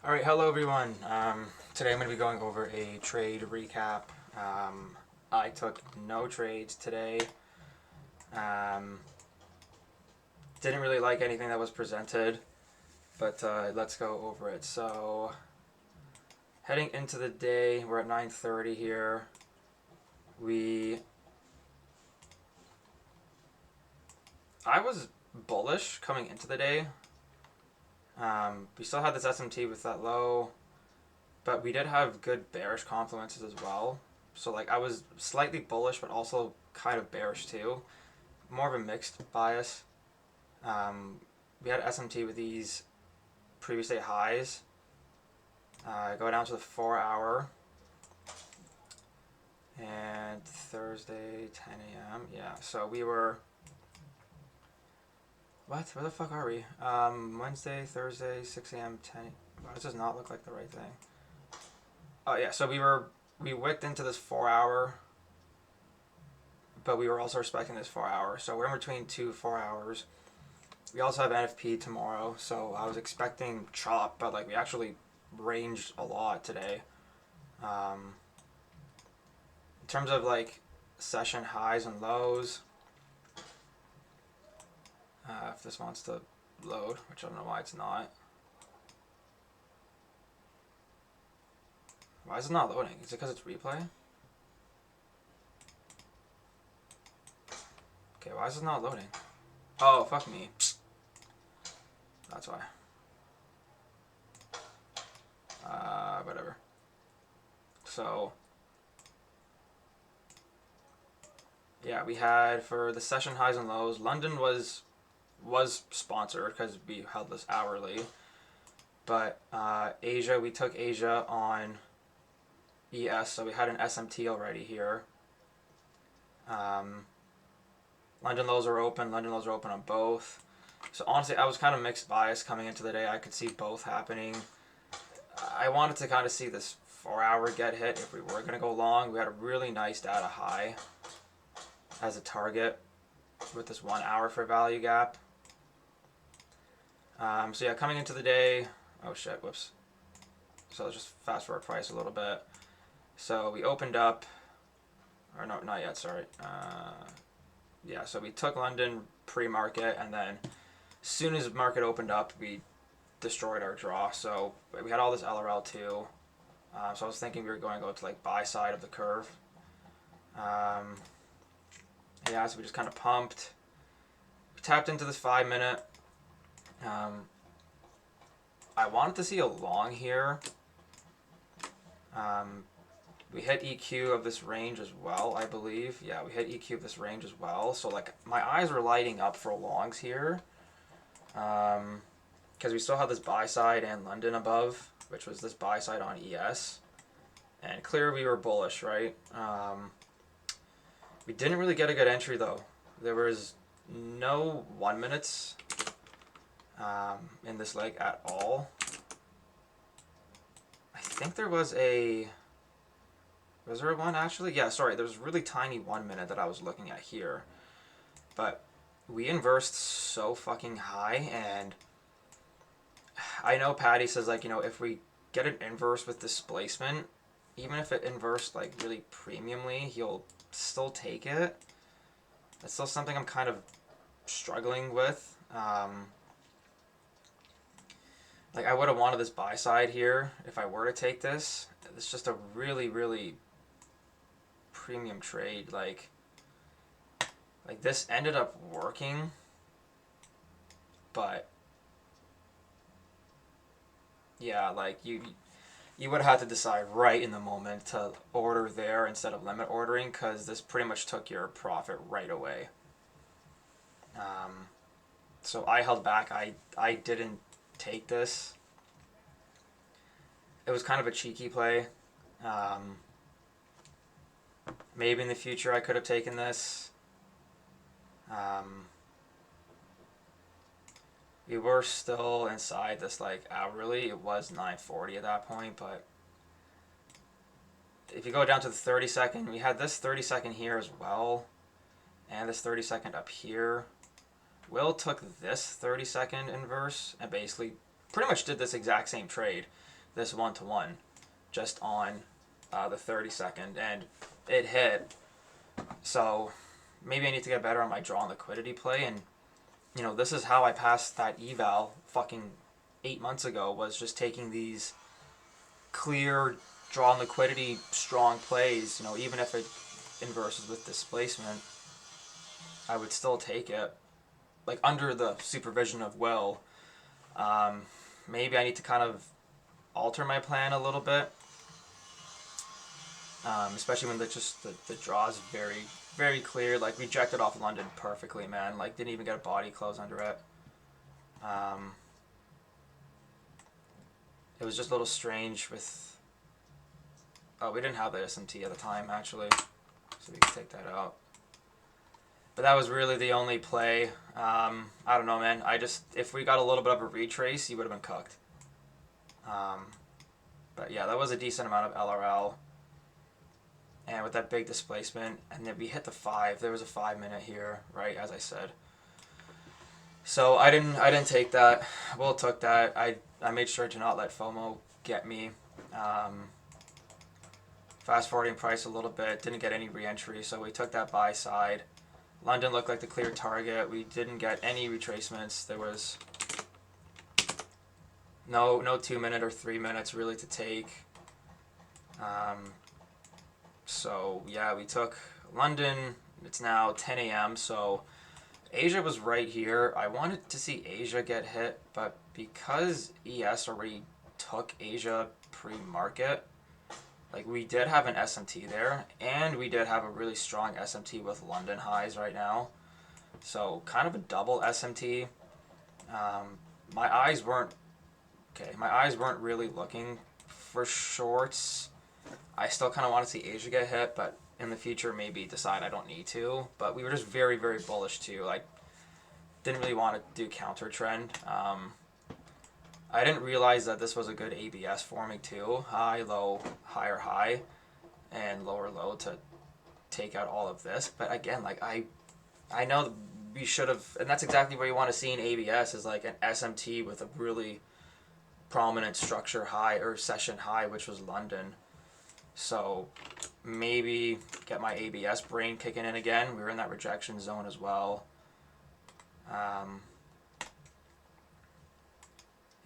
Alright, hello everyone. Today I'm going to be going over a trade recap. I took no trades today. Um, didn't really like anything that was presented, but let's go over it. So, heading into the day, we're at 9:30 here. I was bullish coming into the day. We still had this SMT with that low, but we did have good bearish confluences as well. So like I was slightly bullish, but also kind of bearish too. More of a mixed bias. We had SMT with these previous day highs. Go down to the 4 hour. And Thursday, 10 a.m. Yeah, so we were... What? Where the fuck are we? Wednesday, Thursday, 6 a.m., 10... Why does this not look like the right thing? Oh yeah, so we wicked into this 4 hour, but we were also respecting this 4 hour. So we're in between 4 hours. We also have NFP tomorrow, so I was expecting chop, but like we actually ranged a lot today. In terms of like session highs and lows, if this wants to load, which I don't know why it's not. Why is it not loading? Is it because it's replay? Okay, why is it not loading? Oh, fuck me. That's why. Whatever. So, yeah, we had for the session highs and lows, London was sponsored because we held this hourly. But Asia, we took Asia on ES, so we had an SMT already here. London lows are open. London lows are open on both. So honestly, I was kind of mixed bias coming into the day. I could see both happening. I wanted to kind of see this 4 hour get hit if we were going to go long. We had a really nice data high as a target with this 1 hour for value gap. So yeah, coming into the day, oh shit, whoops. So let's just fast forward price a little bit. So we opened up, or no, not yet, sorry. Yeah, so we took London pre-market, and then as soon as market opened up, we destroyed our draw. So we had all this LRL too. So I was thinking we were going to go to like buy side of the curve. Yeah, so we just kind of pumped. We tapped into this 5 minute. I wanted to see a long here. We hit EQ of this range as well, I believe. Yeah, we hit EQ of this range as well. So like my eyes were lighting up for longs here. Because we still have this buy side and London above, which was this buy side on ES. And clear we were bullish, right? We didn't really get a good entry though. There was no 1 minutes in this leg at all. I think there was a... Was there one actually? Yeah, sorry, there was a really tiny 1 minute that I was looking at here. But we inversed so fucking high, and I know Patty says like, you know, if we get an inverse with displacement, even if it inversed like really premiumly, he'll still take it. That's still something I'm kind of struggling with. Like I would have wanted this buy side here if I were to take this. It's just a really, really premium trade. Like this ended up working, but yeah, like you would have had to decide right in the moment to order there instead of limit ordering, because this pretty much took your profit right away. So I held back. I didn't take this. It was kind of a cheeky play. Maybe in the future I could have taken this. We were still inside this like hourly. It was 9:40 at that point, but if you go down to the 30-second, we had this 30-second here as well, and this 30-second up here. Will took this 30-second inverse and basically pretty much did this exact same trade. this 1-to-1 just on the 30-second, and it hit. So maybe I need to get better on my draw and liquidity play. And this is how I passed that eval fucking 8 months ago, was just taking these clear draw and liquidity strong plays. Even if it inverses with displacement, I would still take it, like under the supervision of Will. Maybe I need to kind of alter my plan a little bit, especially when the draw is very, very clear. Like, rejected off London perfectly, man. Like, didn't even get a body close under it. It was just a little strange with... Oh, we didn't have the SMT at the time, actually, so we can take that out. But that was really the only play. I don't know, man. If we got a little bit of a retrace, you would have been cooked. But yeah, that was a decent amount of LRL. And with that big displacement, and then we hit the 5. There was a 5 minute here, right, as I said. So I didn't take that. Will took that. I made sure to not let FOMO get me. Fast forwarding price a little bit, didn't get any re-entry, so we took that buy side. London looked like the clear target. We didn't get any retracements. There was no 2 minute or 3 minutes really to take. So yeah, we took London. It's now 10 a.m. So Asia was right here. I wanted to see Asia get hit, but because ES already took Asia pre-market, like, we did have an SMT there, and we did have a really strong SMT with London highs right now. So kind of a double SMT. My eyes weren't really looking for shorts. I still kind of want to see Asia get hit, but in the future maybe decide I don't need to. But we were just very, very bullish too. Like, didn't really want to do counter trend. I didn't realize that this was a good ABS forming too. High, low, higher, high, and lower, low to take out all of this. But again, like, I know we should have, and that's exactly what you want to see in ABS, is like an SMT with a really prominent structure high or session high, which was London. So maybe get my ABS brain kicking in again. We were in that rejection zone as well.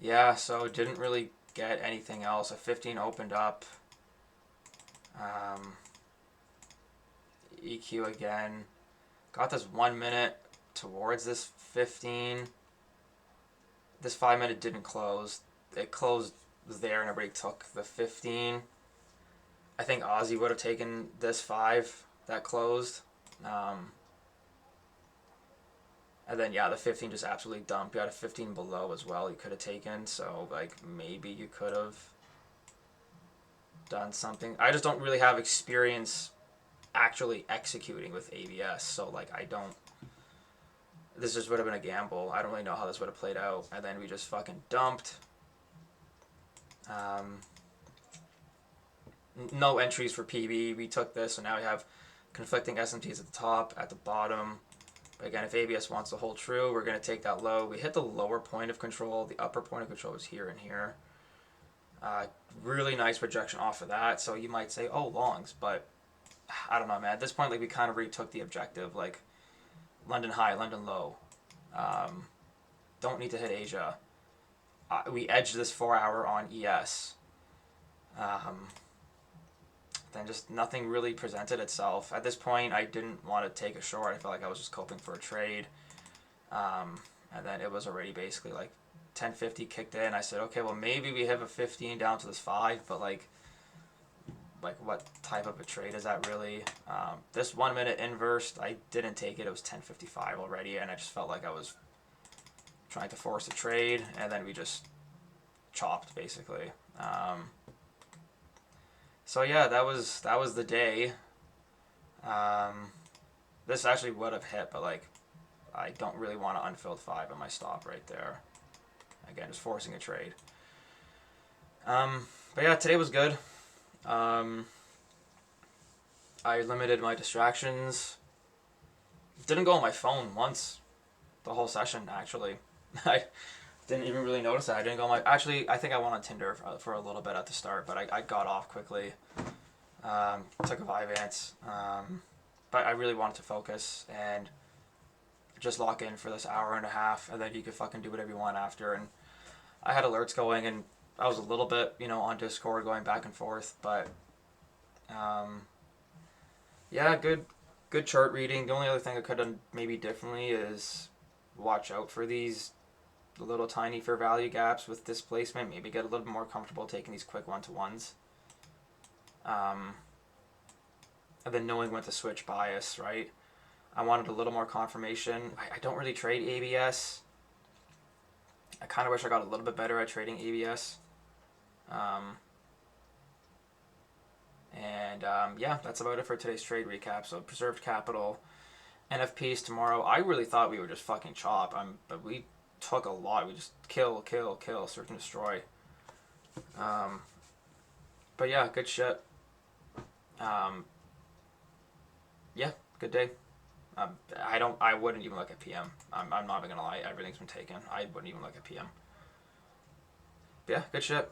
Yeah, so didn't really get anything else. A 15 opened up. EQ again. Got this 1 minute towards this 15. This 5 minute didn't close. It closed there and everybody took the 15. I think Aussie would have taken this 5 that closed. And then, yeah, the 15 just absolutely dumped. You had a 15 below as well you could have taken. So, like, maybe you could have done something. I just don't really have experience actually executing with ABS. So, like, this just would have been a gamble. I don't really know how this would have played out. And then we just fucking dumped. No entries for PB. We took this, so now we have conflicting SMTs at the top, at the bottom. But again, if ABS wants to hold true, we're going to take that low. We hit the lower point of control. The upper point of control was here and here. Really nice projection off of that. So you might say, oh, longs. But I don't know, man. At this point, like, we kind of retook the objective. Like, London high, London low. Don't need to hit Asia. We edged this 4 hour on ES. Then just nothing really presented itself. At this point, I didn't want to take a short. I felt like I was just coping for a trade. And then it was already basically like 10.50 kicked in. I said, okay, well, maybe we have a 15 down to this 5, but like what type of a trade is that really? This 1 minute inverse, I didn't take it. It was 10.55 already, and I just felt like I was trying to force a trade, and then we just chopped basically. So yeah, that was the day. This actually would have hit, but like, I don't really want to unfilled 5 on my stop right there. Again, just forcing a trade. But yeah, today was good. I limited my distractions. Didn't go on my phone once the whole session, actually. I Didn't even really notice that. I didn't go on my... Actually, I think I went on Tinder for a little bit at the start, but I got off quickly. Took a Vyvanse. But I really wanted to focus and just lock in for this hour and a half, and then you could fucking do whatever you want after. And I had alerts going, and I was a little bit, on Discord going back and forth, but yeah, good chart reading. The only other thing I could have done maybe differently is watch out for these little tiny fair value gaps with displacement. Maybe get a little bit more comfortable taking these quick 1-to-1s. And then knowing when to switch bias, right? I wanted a little more confirmation. I don't really trade ABS. I kind of wish I got a little bit better at trading ABS. Yeah, that's about it for today's trade recap. So preserved capital, NFPs tomorrow. I really thought we would just fucking chop. But we took a lot. We just kill, search and destroy. But yeah, good shit. Yeah, good day. I wouldn't even look at PM. I'm not even gonna lie. Everything's been taken. I wouldn't even look at PM. But yeah, good shit.